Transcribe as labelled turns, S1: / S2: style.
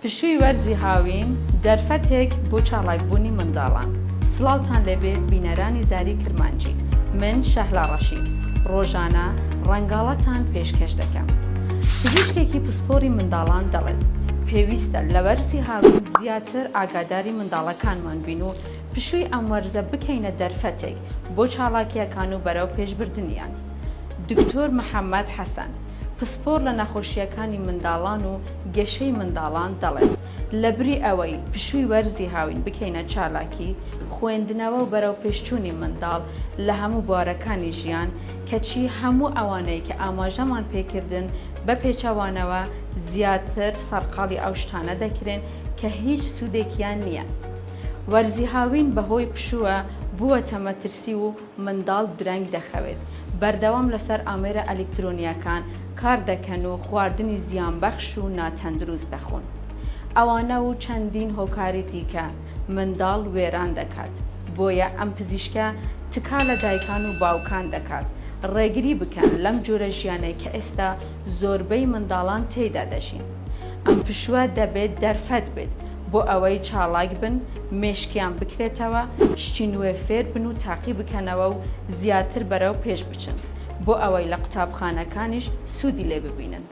S1: پشووی وەرزی هاوین دەرفەتێک بۆ چالاکبوونی منداڵان. سڵاوتان لەبێ بینەرانی زاری کرمانجی. من شەهلا ڕەشید ڕۆژانە ڕەنگاڵەتان پێشکەش دەکەم. پزیشکێکی پسپۆری منداڵان دەڵێت پێویستە لە وەرزی هاوین زیاتر ئاگاداری منداڵەکانمان بین و پشووی ئەم وەرزە بکەینە دەرفەتێک بۆ چالاکیەکان و بەرەو پێشبردنیان. دکتۆر محەممەد حەسەن پسپۆر لە نەخۆشیەکانی منداڵان و گەشەی منداڵان دەڵێت لەبری ئەوەی پشووی وەرزی هاوین بکەینە چالاکی، خوێندنەوە و بەرەو پێشچوونی منداڵ لە هەموو بوارەکانی ژیان کەچی هەموو ئەوانەی کە ئاماژەمان پێکردن بە پێچەوانەوە زیاتر سەرقاڵی ئەو شتانە دەکرێن کە هیچ سوودێکیان نییە. وەرزی هاوین بەهۆی پشووە بووەتە مەترسی و منداڵ درەنگ دەخەوێت. بەردەوام لەسەر ئامێرە ئەلکترۆنیەکان کار دەکەن و خواردنی زیانبەخش و ناتەندروست دەخۆن. ئەوانە و چەندین هۆکاری دیکە منداڵ وێران دەکات. بۆیە ئەم پزیشکە تکا لە دایکان و باوکان دەکات ڕێگری بکەن لەم جۆرە ژیانەی کە ئێستا زۆربەی منداڵان تێیدا دەژین. ئەم پشووە دەبێت دەرفەت بێت بۆ ئەوەی چالاک بن، مێشکیان بکرێتەوە، شتی نوێ فێر بن و تاقی بکەنەوە و زیاتر بەرەو پێش بچن بۆ ئەوەی لە قوتابخانەکانیش سوودی لێ ببینن.